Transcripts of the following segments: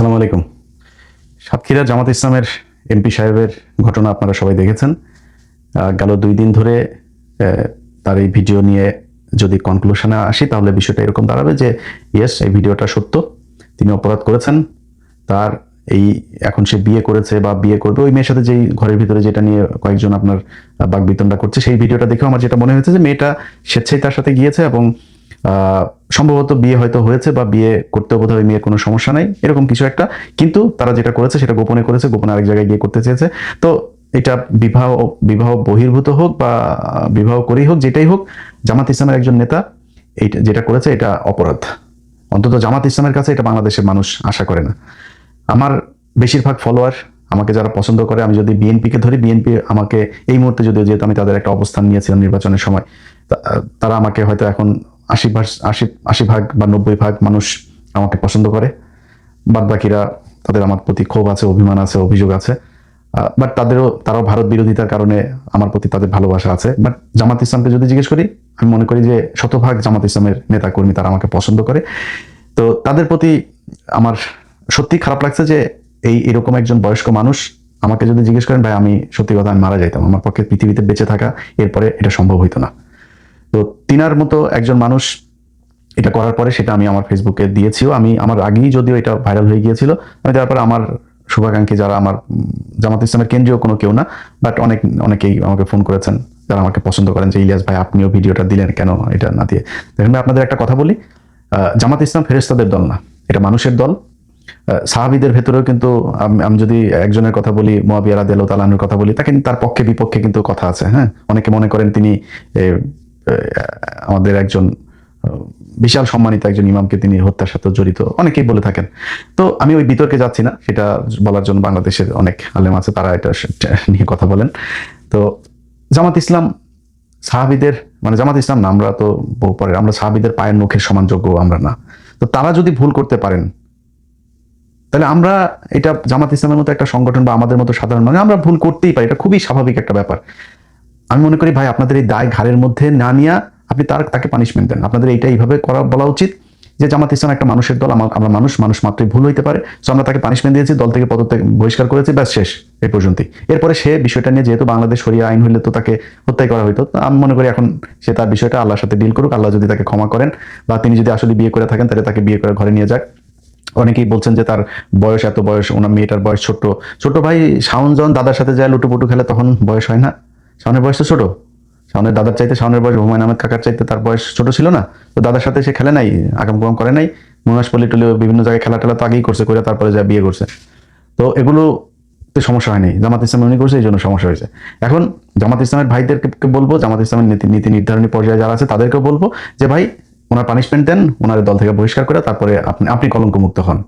আসসালামু আলাইকুম। সাতক্ষীরা জামাত ইসলামের এমপি সাহেবের ঘটনা আপনারা সবাই দেখেছেন। গেল 2 দিন ধরে তার এই ভিডিও নিয়ে যদি কনক্লুশনে আসি তাহলে বিষয়টা এরকম দাঁড়াবে যে ইয়েস, এই ভিডিওটা সত্য, তিনি অপরাধ করেছেন। তার এই এখন সে বিয়ে করেছে বা বিয়ে করবে ওই মেয়ের সাথে যেই ঘরের ভিতরে যেটা নিয়ে কয়েকজন আপনার বাকবিতণ্ডা করছে, সেই ভিডিওটা দেখেও আমার যেটা মনে হয়েছে যে মেয়েটা স্বেচ্ছায় তার সাথে গিয়েছে এবং সম্ভবত বিয়ে হয়তো হয়েছে বা বিয়ে করতেও বোধহয় ওই মেয়ের কোনো সমস্যা নাই, এরকম কিছু একটা। কিন্তু তারা যেটা করেছে সেটা গোপনে করেছে, গোপনে আরেক জায়গায় গিয়ে করতে চেয়েছে। তো এটা বিবাহ বিবাহ বহির্ভূত হোক বা বিবাহ করেই হোক, যেটাই হোক, জামাত ইসলামের একজন নেতা এইটা যেটা করেছে এটা অপরাধ। অন্তত জামাত ইসলামের কাছে এটা বাংলাদেশের মানুষ আশা করে না। আমার বেশিরভাগ ফলোয়ার, আমাকে যারা পছন্দ করে, আমি যদি বিএনপিকে ধরি, বিএনপি আমাকে এই মুহূর্তে যদিও, যেহেতু আমি তাদের একটা অবস্থান নিয়েছিলাম নির্বাচনের সময়, তারা আমাকে হয়তো এখন 80 ভাগ বা 90 ভাগ মানুষ আমাকে পছন্দ করে। বাদ বাকিরা, তাদের আমার প্রতি ক্ষোভ আছে, অভিমান আছে, অভিযোগ আছে। বাট তারাও ভারত বিরোধিতার কারণে আমার প্রতি তাদের ভালোবাসা আছে। বাট জামাত ইসলামকে যদি জিজ্ঞেস করি, আমি মনে করি যে 100% জামাত ইসলামের নেতা কর্মী তারা আমাকে পছন্দ করে। তো তাদের প্রতি আমার সত্যি খারাপ লাগছে যে এরকম একজন বয়স্ক মানুষ আমাকে যদি জিজ্ঞেস করেন, ভাই আমি সত্যি কথা আমি মারা যাইতাম, আমার পক্ষে পৃথিবীতে বেঁচে থাকা এরপরে এটা সম্ভব হইতো না। তো তিনার মতো একজন মানুষ এটা করার পরে সেটা আমি আমার ফেসবুকে দিয়েছিও। আমি আমার আগেই যদিও এটা ভাইরাল হয়ে গিয়েছিল, আমি তারপরে আমার শুভাকাঙ্ক্ষী যারা আমার জামাত ইসলামের কেন্দ্রীয় কোনো কেউ না, বাট অনেকেই আমাকে ফোন করেছেন যারা আমাকে পছন্দ করেন যে ইলিয়াস ভাই আপনিও ভিডিওটা দিলেন কেন এটা না দিয়ে। দেখেন ভাই, আপনাদের একটা কথা বলি, জামাত ইসলাম ফেরেশতাদের দল না, এটা মানুষের দল। সাহাবীদের ভেতরেও কিন্তু আমি যদি একজনের কথা বলি, মুয়াবিয়া রাদিয়াল্লাহু তাআলা আনহুর কথা বলি, তার পক্ষে বিপক্ষে কিন্তু কথা আছে। হ্যাঁ, অনেকে মনে করেন তিনি আমাদের একজন বিশাল সম্মানিত একজন ইমামকে তিনি হত্যার সাথে জড়িত, অনেকেই বলে থাকেন। তো আমি ওই বিতর্কে যাচ্ছি না, সেটা বলার জন্য বাংলাদেশের অনেক আলেম আছে, তারা এটা নিয়ে কথা বলেন। তো জামাত ইসলাম সাহাবীদের, মানে জামাত ইসলাম না, আমরা তো বহু পরে, আমরা সাহাবীদের পায়ের নখের সমান যোগ্য আমরা না। তো তারা যদি ভুল করতে পারেন, তাহলে আমরা এটা জামাত ইসলামের মতো একটা সংগঠন বা আমাদের মতো সাধারণ মানুষ আমরা ভুল করতেই পারি, এটা খুবই স্বাভাবিক একটা ব্যাপার। আমি মনে করি ভাই, আপনাদের এই দায় ঘাড়ের মধ্যে না নিয়ে আপনি তাকে পানিশমেন্ট দেন। আপনাদের এইটা এইভাবে করা বলা উচিত যে জামাত ইসলাম একটা মানুষের দল, আমরা মানুষ মাত্রই ভুল হইতে পারে, সো আমরা তাকে পানিশমেন্ট দিয়েছি, দল থেকে পদত্যাগ বহিষ্কার করেছি, ব্যাস শেষ, এই পর্যন্তই। এরপরে সে বিষয়টা নিয়ে, যেহেতু বাংলাদেশ শরিয়া আইন হইলে তো তাকে হত্যাই করা হইতো, আমি মনে করি এখন সে তার বিষয়টা আল্লাহর সাথে ডিল করুক। আল্লাহ যদি তাকে ক্ষমা করেন বা তিনি যদি আসলে বিয়ে করে থাকেন, তাহলে তাকে বিয়ে করে ঘরে নিয়ে যাক। অনেকেই বলছেন যে তার বয়স এত, বয়স ওনার মেয়েটার বয়স ছোট। ছোট ভাই শাওন যখন দাদার সাথে যায় লুটুপুটু খেলে, তখন বয়স হয় না? শাওনের বয়স তো ছোট, শাওনের দাদার চাইতে, শাওনের বয়স হুমায়ুন আহমেদ কাকার চাইতে তার বয়স ছোট ছিল না? তো দাদার সাথে সে খেলে নাই, আগাম কুগাম করে নাই, মুনাস পল্লী টলি বিভিন্ন জায়গায় খেলা টেলা তো আগেই করছে, করে তারপরে যা বিয়ে করছে। তো এগুলো তো সমস্যা হয়নি, জামাত ইসলাম উনি করছে, এই জন্য সমস্যা হয়েছে। এখন জামাত ইসলামের ভাইদেরকে বলবো, জামাত ইসলামের নীতি নির্ধারণী পর্যায়ে যারা আছে তাদেরকেও বলবো যে ভাই, ওনার পানিশমেন্ট দেন, ওনার দল থেকে বহিষ্কার করে তারপরে আপনি কলঙ্ক মুক্ত হন।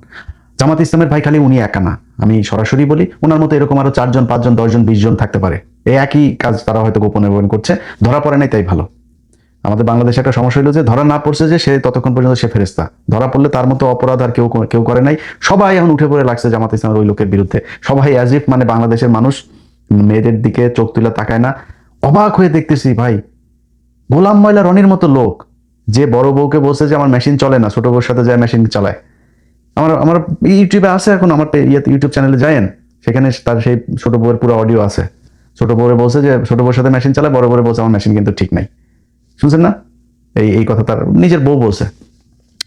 জামাত ইসলামের ভাই খালি উনি একা না, আমি সরাসরি বলি, ওনার মতো এরকম আরো 4 জন 5 জন 10 জন 20 জন থাকতে পারে, এই একই কাজ তারা হয়তো গোপনে গোপনে করছে, ধরা পড়ে নাই তাই ভালো। আমাদের বাংলাদেশে একটা সমস্যা হলো যে ধরা না পড়ছে যে সে ততক্ষণ পর্যন্ত সে ফেরেশতা, ধরা পড়লে তার মতো অপরাধ আর কেউ করে নাই। সবাই এখন উঠে পড়ে লাগছে জামাত ইসলামের ওই লোকের বিরুদ্ধে, সবাই অ্যাজ ইফ মানে বাংলাদেশের মানুষ মেয়েদের দিকে চোখ তুলে তাকায় না। অবাক হয়ে দেখতেছি ভাই, গোলাম ময়লা রনির মতো লোক, যে বড় বউকে বলছে যে আমার মেশিন চলে না, ছোট বউর সাথে যায় মেশিন চালায়। আমার আমার ইউটিউবে আছে, এখন আমার ইউটিউব চ্যানেলে যায়েন, সেখানে তার সেই ছোট বউয়ের পুরো অডিও আছে। ছোট বউরে বলছে যে ছোট বউর সাথে মেশিন চালায়, বড় বউরে বলছে আমার মেশিন কিন্তু ঠিক নাই। শুনছেন না? এই কথা তার নিজের বউ বলছে।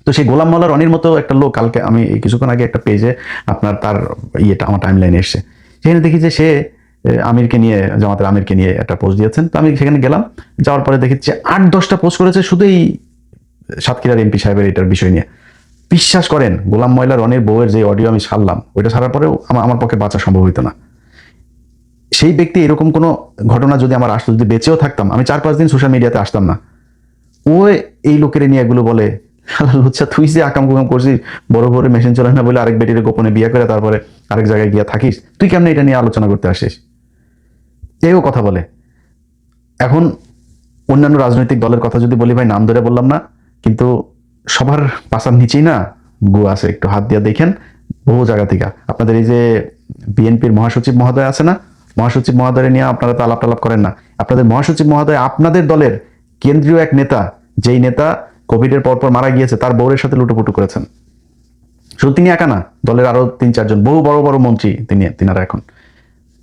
তো সেই গোলাম মাওলা রনির মতো একটা লোক, কালকে আমি কিছুক্ষণ আগে একটা পেজে আপনার তার ইয়েটা আমার টাইম লাইনে এসছে, সেখানে দেখি যে সে আমিরকে নিয়ে, জামাতের আমিরকে নিয়ে একটা পোস্ট দিয়েছেন। তো আমি সেখানে গেলাম, যাওয়ার পরে দেখি যে 8-10টা পোস্ট করেছে শুধু এই সাতক্ষীরার এমপি সাহেবের এটার বিষয় নিয়ে। বিশ্বাস করেন, গোলাম ময়লা রনির বউয়ের যে অডিও আমি ছাড়লাম, ওইটা ছাড়ার পরেও আমার পক্ষে বাঁচা সম্ভব হইতো না। সেই ব্যক্তি এরকম কোনো ঘটনা যদি আমার আসতো, যদি বেঁচেও থাকতাম, আমি 4-5 দিন সোশ্যাল মিডিয়াতে আসতাম না। ও এই লোকের নিয়ে এগুলো বলে, লুচ্ছা তুই যে আকাম কুকাম করছিস, বড় বড় মেশিন চলে না বলে আরেক বেটির গোপনে বিয়ে করে তারপরে আরেক জায়গায় গিয়া থাকিস, তুই কেমনে এটা নিয়ে আলোচনা করতে আসিস? এও কথা বলে। এখন অন্যান্য রাজনৈতিক দলের কথা যদি বলি ভাই, নাম ধরে বললাম না, কিন্তু সবার পাশার নিচেই না গু আছে, একটু হাত দিয়ে দেখেন বহু জায়গা থেকে। আপনাদের এই যে বিএনপির মহাসচিব মহোদয় আছে না, মহাসচিব মহোদয় নিয়ে আপনারা তো আলাপ টালাপ করেন না। আপনাদের মহাসচিব মহোদয় আপনাদের দলের কেন্দ্রীয় এক নেতা, যেই নেতা কোভিডের পরপর মারা গিয়েছে, তার বউরের সাথে লুটোপুটু করেছেন। শুধু তিনি একা না, দলের আরো 3-4 জন বহু বড় বড় মন্ত্রী তিনারা এখন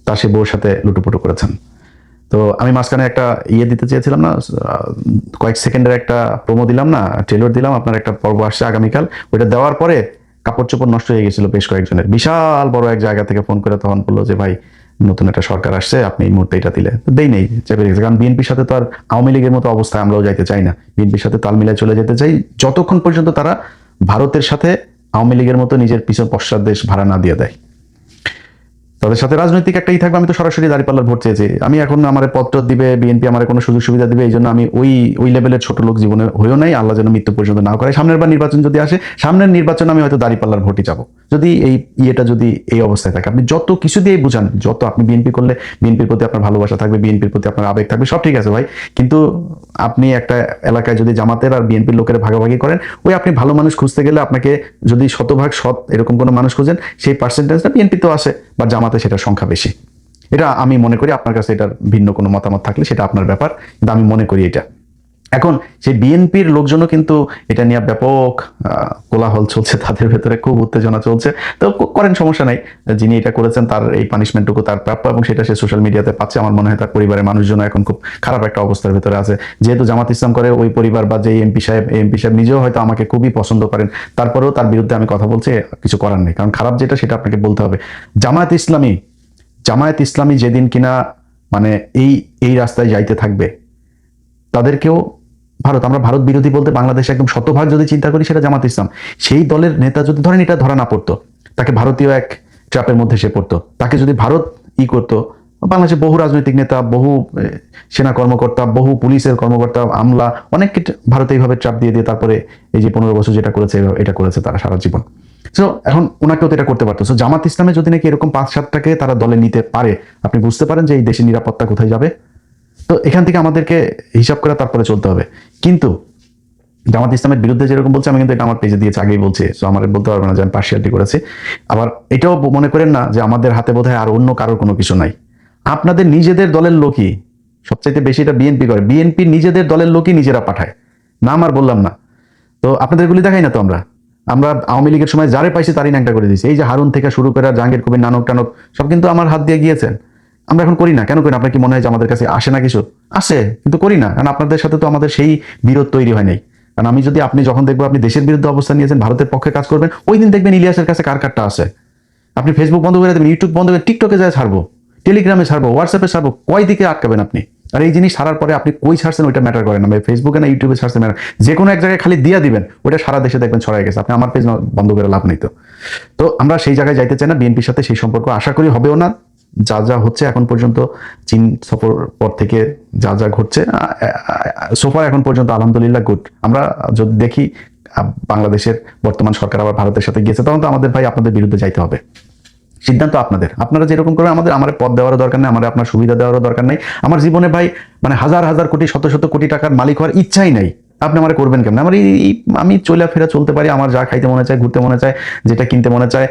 তার সে বউর সাথে লুটুপুটু করেছেন। তো আমি মাঝখানে একটা দিতে চেয়েছিলাম না, কয়েক সেকেন্ডের একটা প্রোমো দিলাম না, ট্রেলার দিলাম, আপনার একটা পর্ব আসছে আগামীকাল, ওইটা দেওয়ার পরে কাপড় চোপড় নষ্ট হয়ে গেছিল বেশ কয়েকজনের। বিশাল বড় এক জায়গা থেকে ফোন করে তখন বললো যে ভাই নতুন একটা সরকার আসছে, আপনি এই মুহূর্তে এটা দিলে দেই নেই, চেপে রেখেছে। কারণ বিএনপির সাথে তো আর আওয়ামী লীগের মতো অবস্থায় আমরাও যাইতে চাই না, বিএনপির সাথে তাল মিলায় চলে যেতে চাই যতক্ষণ পর্যন্ত তারা ভারতের সাথে আওয়ামী লীগের মতো নিজের পিছন পশ্চাৎ দেশ ভাড়া না দিয়ে দেয়। তাদের সাথে রাজনৈতিক একটাই থাকবে। আমি তো সরাসরি দাঁড়িপাল্লার ভোট চেয়েছি, আমি এখন আমার পত্র দিবে বিএনপি, আমার কোনো সুযোগ সুবিধা দিবে, এই জন্য আমি ওই লেভেলের ছোট লোক জীবনে হয়েও নাই, আল্লাহ যেন মৃত্যু পর্যন্ত না করে। সামনের বার নির্বাচন যদি আসে, সামনের নির্বাচনে আমি হয়তো দাঁড়িপাল্লার ভোটই যাবো, যদি যদি এই অবস্থায় থাকে। আপনি যত কিছু দিয়ে বুঝান, যত আপনি বিএনপি করলে বিএনপির প্রতি আপনার ভালোবাসা থাকবে, বিএনপির প্রতি আপনার আবেগ থাকবে, সব ঠিক আছে ভাই, কিন্তু আপনি একটা এলাকায় যদি জামাতের আর বিএনপির লোকের ভাগাভাগি করেন, আপনি ভালো মানুষ খুঁজতে গেলে আপনাকে যদি শতভাগ সৎ এরকম কোনো মানুষ খুঁজেন, সেই পার্সেন্টেজটা বিএনপি তো আসে বা জামাতে সেটার সংখ্যা বেশি। এটা আমি মনে করি, আপনার কাছে এটার ভিন্ন কোনো মতামত থাকলে সেটা আপনার ব্যাপার, কিন্তু আমি মনে করি এটা। এখন সেই বিএনপির লোকজনও কিন্তু এটা নিয়ে ব্যাপক কোলাহল চলছে, তাদের ভেতরে খুব উত্তেজনা চলছে। তো করেন, সমস্যা নাই, যিনি এটা করেছেন তার এই পানিশমেন্টটুকু তার প্রাপ্য, এবং সেটা সে সোশ্যাল মিডিয়াতে পাচ্ছে। আমার মনে হয় তার পরিবারের মানুষজন এখন খুব খারাপ একটা অবস্থার ভেতরে আছে। যেহেতু জামাত ইসলাম করে ওই পরিবার বা যে এমপি সাহেব নিজেও হয়তো আমাকে খুবই পছন্দ করেন, তারপরেও তার বিরুদ্ধে আমি কথা বলছি, কিছু করার নেই, কারণ খারাপ যেটা সেটা আপনাকে বলতে হবে। জামায়াত ইসলামী যেদিন কিনা মানে এই রাস্তায় যাইতে থাকবে, তাদেরকেও আমরা ভারত বিরোধী বলতে বাংলাদেশে একদম শতভাগ যদি চিন্তা করি, সেটা জামাত ইসলাম। সেই দলের নেতা যদি ধরেন এটা ধরা না পড়তো, তাকে ভারতীয় এক ট্র্যাপের মধ্যে সে পড়তো, তাকে যদি ভারত করতো, বাংলাদেশে বহু রাজনৈতিক নেতা, বহু সেনা কর্মকর্তা, বহু পুলিশের কর্মকর্তা, আমলা, অনেককে ভারতে এইভাবে ট্র্যাপ দিয়ে তারপরে এই যে 15 বছর যেটা করেছে, এটা করেছে তারা সারা জীবন। সো এখন ওনাকেও তো এটা করতে পারতো। সো জামাত ইসলামে যদি নাকি এরকম 5-7টাকে তারা দলে নিতে পারে, আপনি বুঝতে পারেন যে এই দেশের নিরাপত্তা কোথায় যাবে। তো এখান থেকে আমাদেরকে হিসাব করে তারপরে চলতে হবে। কিন্তু জামাত ইসলামের বিরুদ্ধে যেরকম বলছে, আমি কিন্তু এটা আমার পেজে দিয়েছি, আগেই বলছি, সো আমার বলতে পারবো না যে আমি পার্সিয়ালিটি করেছি। আবার এটাও মনে করেন না যে আমাদের হাতে বোধহয় আর অন্য কারোর কোনো কিছু নাই। আপনাদের নিজেদের দলের লোকই সবচাইতে বেশি এটা বিএনপি করে, বিএনপি নিজেদের দলের লোকই নিজেরা পাঠায়, নাম আর বললাম না। তো আপনাদের গুলি দেখাই না তো, আমরা আওয়ামী লীগের সময় যারে পাইছি তারই ন্যাংটা করে দিয়েছি। এই যে হারুন থেকে শুরু করে জাহাঙ্গীর কবির, নানক টানক সব কিন্তু আমার হাত দিয়ে গিয়েছেন। আমরা এখন করি না, কেন করি না? আপনার কি মনে হয় যে আমাদের কাছে আসে না কিছু? আসে, কিন্তু করি না, কারণ আপনাদের সাথে তো আমাদের সেই বিরোধ তৈরি হয় নাই। কারণ আপনি যখন দেখবো আপনি দেশের বিরুদ্ধে অবস্থান নিয়েছেন, ভারতের পক্ষে কাজ করবেন, ওই দিন দেখবেন ইলিয়াসের কাছে কার কারটা আছে। আপনি ফেসবুক বন্ধ করে দেবেন, ইউটিউব বন্ধ করে টিকটকে যায় ছাড়বো, টেলিগ্রামে ছাড়বো, হোয়াটসঅ্যাপে ছাড়বো, কয় দিকে আটকাবেন আপনি? আর এই জিনিস ছাড়ার পরে আপনি কই ছাড়ছেন ওইটা ম্যাটার করে না, ফেসবুকে না ইউটিউবে ছাড়ছেন ম্যাটার, যে কোনো এক জায়গায় খালি দিয়া দিবেন, ওটা সারা দেশে দেখবেন ছড়াই গেছে। আপনি আমার পেজ বন্ধ করে লাভ নেই। তো আমরা সেই জায়গায় যাইতে চাই না, বিএনপির সাথে সেই সম্পর্ক আশা করি হবেও না। যা হচ্ছে এখন পর্যন্ত, চীন সফর পর থেকে যা ঘটছে সোফার এখন পর্যন্ত আলহামদুলিল্লাহ গুড। আমরা যদি দেখি বাংলাদেশের বর্তমান সরকার আবার ভারতের সাথে গিয়েছে, তখন তো আমাদের ভাই আপনাদের বিরুদ্ধে যাইতে হবে। সিদ্ধান্ত আপনাদের, আপনারা যেরকম করবেন, আমার পদ দেওয়ারও দরকার নেই, আমার আপনার সুবিধা দেওয়ারও দরকার নেই। আমার জীবনে ভাই মানে হাজার হাজার কোটি, শত শত কোটি টাকার মালিক হওয়ার ইচ্ছাই নাই। আপনি আমার করবেন কেমন? আমি চলাফেরা চলতে পারি, আমার যা খাইতে মনে চায়, ঘুরতে মনে চায়, যেটা কিনতে মনে চায়,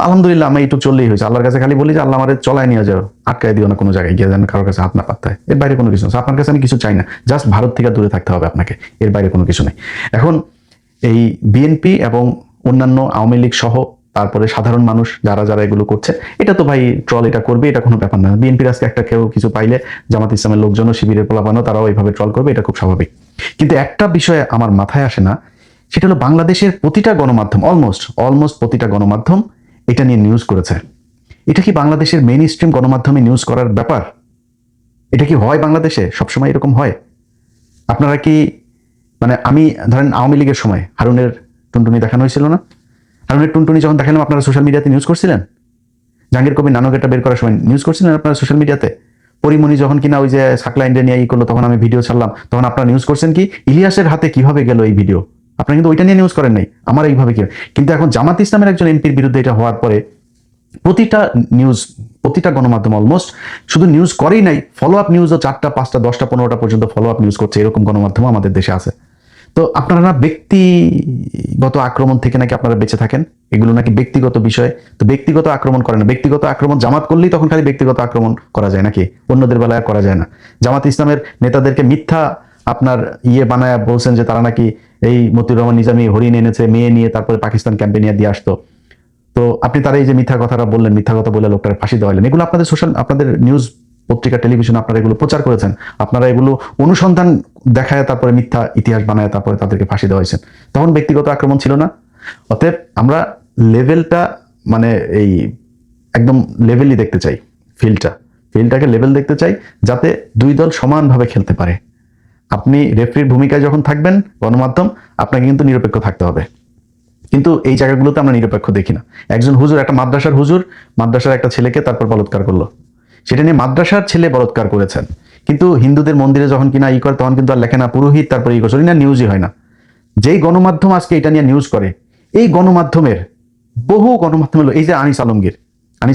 আলহামদুলিল্লাহ আমি একটু চললেই হয়েছে। আল্লাহর কাছে খালি বলি যে আল্লাহ আমাদের চলায় নিয়ে যাও, আটকায় দিও না কোনো জায়গায় গিয়ে, যেন কারোর কাছে হাত না পাত্তায়। এর বাইরে কোনো কিছু না। আপনার কাছে আমি কিছু চাই না, জাস্ট ভারত থেকে দূরে থাকতে হবে আপনাকে, এর বাইরে কোনো কিছু নেই। এখন এই বিএনপি এবং অন্যান্য আওয়ামী লীগ সহ তারপরে সাধারণ মানুষ যারা এগুলো করছে, এটা তো ভাই ট্রল এটা করবে, এটা কোনো ব্যাপার না। বিএনপির আজকে একটা কেউ কিছু পাইলে জামাত ইসলামের লোকজনও, শিবিরের পোলাপানো, তারাও এইভাবে ট্রল করবে, এটা খুব স্বাভাবিক। কিন্তু একটা বিষয় আমার মাথায় আসে না, সেটা হলো বাংলাদেশের প্রতিটা গণমাধ্যম, অলমোস্ট প্রতিটা গণমাধ্যম এটা নিয়ে নিউজ করেছে। এটা কি বাংলাদেশের মেইন স্ট্রিম গণমাধ্যমে নিউজ করার ব্যাপার? এটা কি হয় বাংলাদেশে? সবসময় এরকম হয়? আপনারা কি মানে, আমি ধরেন আওয়ামী লীগের সময় হারুনের টুনটুনি দেখানো হয়েছিল না? হারুনের টুনটুনি যখন দেখালাম, আপনারা সোশ্যাল মিডিয়াতে নিউজ করছিলেন। জাহাঙ্গীর কবির নানক এটা বের করার সময় নিউজ করছিলেন আপনারা সোশ্যাল মিডিয়াতে। পরিমণি যখন কিনা ওই যে সাকলা ইন্ডিয়া নিয়ে করলো, তখন আমি ভিডিও ছাড়লাম, তখন আপনারা নিউজ করছেন কি ইলিয়াসের হাতে কিভাবে গেল এই ভিডিও। আপনারা কিন্তু ওইটা নিয়ে নিউজ করেন নাই, আমার এইভাবে কি। কিন্তু এখন জামাত ইসলামের একজন এমপির বিরুদ্ধে এটা হওয়ার পরে প্রতিটা গণমাধ্যম অলমোস্ট শুধু নিউজ করেই নাই, ফলো আপ নিউজও 4টা 5টা 10টা 15টা পর্যন্ত ফলো আপ নিউজ করছে, এরকম গণমাধ্যম আমাদের দেশে আছে। তো আপনারা ব্যক্তিগত আক্রমণ থেকে নাকি আপনারা বেঁচে থাকেন, এগুলো নাকি ব্যক্তিগত বিষয়। তো ব্যক্তিগত আক্রমণ করে না, ব্যক্তিগত আক্রমণ জামাত করলেই তখন খালি ব্যক্তিগত আক্রমণ করা যায় নাকি, অন্যদের বেলায় করা যায় না? জামাত ইসলামের নেতাদেরকে মিথ্যা আপনার বানায় বলছেন যে তারা নাকি এই মতিউর রহমান নিজামী হরিণ এনেছে, মেয়ে নিয়ে তারপরে পাকিস্তান ক্যাম্পে নিয়ে দিয়ে আসতো। তো আপনি তার এই যে মিথ্যা কথাটা বললেন, মিথ্যা কথা বলে লোকটার ফাঁসি দেওয়ালেন, এগুলো আপনাদের আপনাদের নিউজ পত্রিকা টেলিভিশন আপনারা এগুলো প্রচার করেছেন, আপনারা এগুলো অনুসন্ধান দেখায় তারপরে মিথ্যা ইতিহাস বানায় তারপরে তাদেরকে ফাঁসি দেওয়া হয়েছে। তখন ব্যক্তিগত আক্রমণ ছিল না। অতএব আমরা লেভেলটা মানে এই একদম লেভেলই দেখতে চাই, ফিল্ডটাকে লেভেল দেখতে চাই, যাতে দুই দল সমানভাবে খেলতে পারে। আপনি রেফারির ভূমিকায় যখন থাকবেন গণমাধ্যম, আপনাকে কিন্তু নিরপেক্ষ থাকতে হবে। কিন্তু এই জায়গাগুলোতে আমরা নিরপেক্ষ দেখি না। একজন হুজুর, একটা মাদ্রাসার হুজুর, মাদ্রাসার একটা ছেলেকে তারপর বলাৎকার করলো, সেটা নিয়ে মাদ্রাসার ছেলে বলাৎকার করেছেন, কিন্তু হিন্দুদের মন্দিরে যখন কিনা করে তখন কিন্তু আর লেখে না পুরোহিত, তারপরে করছে না, নিউজই হয় না। যেই গণমাধ্যম আজকে এটা নিয়ে নিউজ করে, এই গণমাধ্যমের বহু গণমাধ্যম হলো এই যে আনিস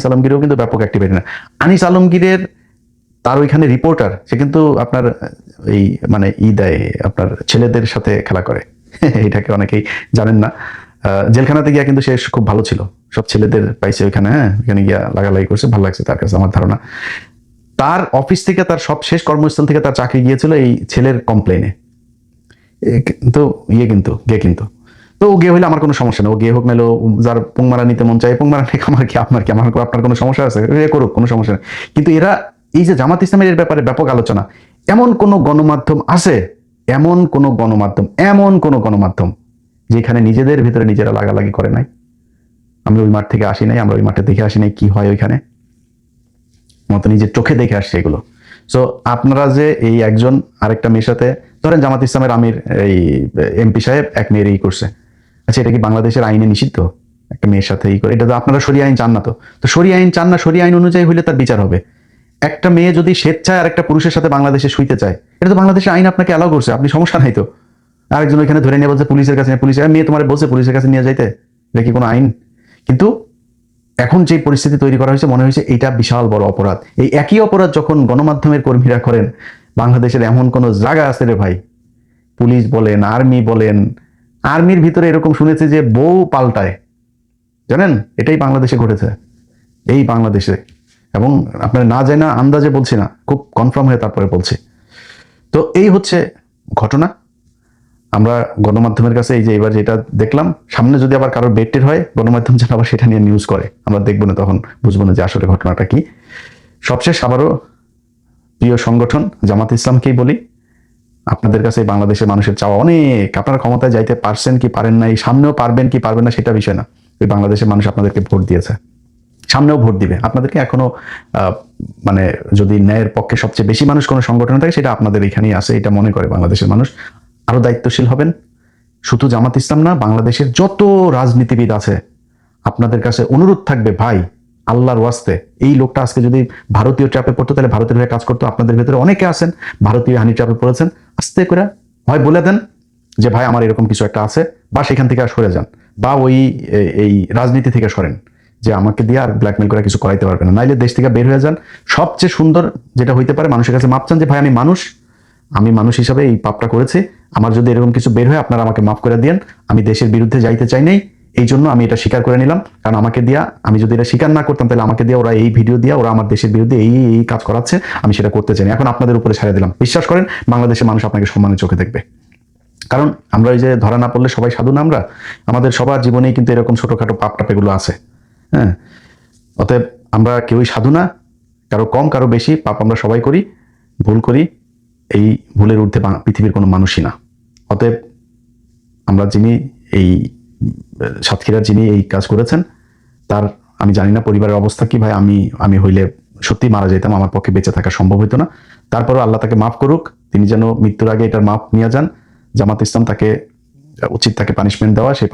আলমগীরও কিন্তু ব্যাপক অ্যাক্টিভিটি না। আনিস আলমগীরের তার ওইখানে রিপোর্টার, সে কিন্তু আপনার এই মানে দেয় আপনার ছেলেদের সাথে খেলা করে এটাকে অনেকেই জানেন না। জেলখানাতে গিয়া কিন্তু সে খুব ভালো ছিল, সব ছেলেদের পাইছে ওইখানে, হ্যাঁ ওইখানে গিয়া লাগালাগি করছে, ভালো লাগছে তার কাছে, আমার ধারণা। তার অফিস থেকে, তার সব শেষ কর্মস্থল থেকে তার চাকরি গিয়েছিল এই ছেলের কমপ্লেনে। তো কিন্তু তো ও গে হইলে আমার কোনো সমস্যা নেই, ও গে হোক নাহলে যার পুংমারা নিতে মন চায় পুংমারা নিক, আমার কি আপনার কোনো সমস্যা আছে, এ করুক, কোনো সমস্যা নেই। কিন্তু এরা এই যে জামাত ইসলামের এর ব্যাপারে ব্যাপক আলোচনা, এমন কোন গণমাধ্যম আছে, এমন কোন গণমাধ্যম যেখানে নিজেদের ভিতরে নিজেরা লাগালাগি করে নাই? আমি ওই মাঠ থেকে আসি নাই, আমরা ওই মাঠে দেখে আসি নাই কি হয় ওইখানে, মতো নিজের চোখে দেখে আসছে এগুলো। সো আপনারা যে এই একজন আরেকটা মেয়ের সাথে, ধরেন জামাত ইসলামের আমির এই এমপি সাহেব এক মেয়ের করছে, আচ্ছা এটা কি বাংলাদেশের আইনে নিষিদ্ধ একটা মেয়ের সাথে করে? এটা তো আপনারা শরিয়া আইন চান না, তো শরিয়া আইন চান না, শরিয়া আইন অনুযায়ী হইলে তার বিচার হবে। একটা মেয়ে যদি স্বেচ্ছায় আর একটা পুরুষের সাথে বাংলাদেশে শুইতে চায়, এটা তো বাংলাদেশের আইন আপনাকে অ্যালাউ করছে, আপনি সমস্যা নাই তো। আরেকজন ওইখানে ধরে নিয়ে বলছে পুলিশের কাছে, পুলিশের মেয়ে তোমার বলছে পুলিশের কাছে নিয়ে যাইতে, এটা কি কোনো আইন? কিন্তু এখন যে পরিস্থিতি তৈরি করা হয়েছে, মনে হয়েছে এটা বিশাল বড় অপরাধ। এই একই অপরাধ যখন গণমাধ্যমের কর্মীরা করেন, বাংলাদেশের এমন কোন জায়গা আছে রে ভাই, পুলিশ বলেন, আর্মি বলেন, আর্মির ভিতরে এরকম শুনেছে যে বউ পাল্টায়, জানেন? এটাই বাংলাদেশে ঘটেছে, এই বাংলাদেশে। এবং আপনার না যায় না, আন্দাজে বলছি না, খুব কনফার্ম হয়ে তারপরে বলছি। তো এই হচ্ছে ঘটনা। আমরা গণমাধ্যমের কাছে এই যে এবার যেটা দেখলাম, সামনে যদি আবার কারোর বেটের হয়, গণমাধ্যম যেন আবার সেটা নিয়ে নিউজ করে, আমরা দেখবো না, তখন বুঝবো না যে আসলে ঘটনাটা কি। সবশেষ আবারও প্রিয় সংগঠন জামাত ইসলামকেই বলি, আপনাদের কাছে বাংলাদেশের মানুষের চাওয়া অনেক, আপনারা ক্ষমতায় যাইতে পারছেন কি পারেন না, এই সামনেও পারবেন কি পারবেন না সেটা বিষয় না। ওই বাংলাদেশের মানুষ আপনাদেরকে ভোট দিয়েছে, সামনেও ভোট দিবে আপনাদেরকে। এখনো মানে যদি ন্যায়ের পক্ষে সবচেয়ে বেশি মানুষ কোনো সংগঠন থাকে, সেটা আপনাদের এখানেই আছে, এটা মনে করে বাংলাদেশের মানুষ। আরো দায়িত্বশীল হবেন। শুধু জামাত ইসলাম না, বাংলাদেশের যত রাজনীতিবিদ আছে, আপনাদের কাছে অনুরোধ থাকবে, ভাই আল্লাহর ওয়াস্তে, এই লোকটা আজকে যদি ভারতীয় ট্র্যাপে পড়তো, তাহলে ভারতের হয়ে কাজ করতো। আপনাদের ভেতরে অনেকে আছেন ভারতীয় হানি ট্র্যাপে পড়েছেন, আস্তে করে হয় বলে দেন যে ভাই আমার এরকম কিছু একটা আছে, বা সেখান থেকে আর সরে যান, বা ওই এই রাজনীতি থেকে সরেন, যে আমাকে দিয়ে আর ব্ল্যাকমেল করে কিছু করাইতে পারবে না, নাইলে দেশ থেকে বের হয়ে যান। সবচেয়ে সুন্দর যেটা হইতে পারে, মানুষের কাছে মাপ চান যে ভাই আমি মানুষ হিসাবে এই পাপটা করেছি, আমার যদি এরকম কিছু বের হয় আপনারা আমাকে মাফ করে দিন, আমি দেশের বিরুদ্ধে যাইতে চাই নাই, এই জন্য আমি এটা স্বীকার করে নিলাম। কারণ আমাকে দিয়া, আমি যদি এটা স্বীকার না করতাম, তাহলে আমাকে দিয়ে ওরা এই ভিডিও দিয়ে ওরা আমার দেশের বিরুদ্ধে এই কাজ করাচ্ছে, আমি সেটা করতে চাই না। এখন আপনাদের উপরে ছেড়ে দিলাম, বিশ্বাস করেন বাংলাদেশের মানুষ আপনাকে সম্মানের চোখে দেখবে। কারণ আমরা ওই যে ধরা না পড়লে সবাই সাধু না, আমাদের সবার জীবনেই কিন্তু এরকম ছোটখাটো পাপ টাপ এগুলো আছে, হ্যাঁ। অতএব আমরা কেউই সাধু না, কারো কম কারো বেশি, পাপ আমরা সবাই করি, ভুল করি, এই ভুলের ঊর্ধ্বে পৃথিবীর কোনো মানুষই না। অতএব আমরা যিনি এই সাতক্ষীরার যিনি এই কাজ করেছেন, তার আমি জানি না পরিবারের অবস্থা কি ভাই, আমি হইলে সত্যি মারা যেতাম, আমার পক্ষে বেঁচে থাকা সম্ভব হইতো না। তারপরও আল্লাহ তাকে মাফ করুক, তিনি যেন মৃত্যুর আগে এটার মাপ নিয়ে যান। জামাত ইসলাম তাকে উচিত তাকে পানিশমেন্ট দেওয়া, সেই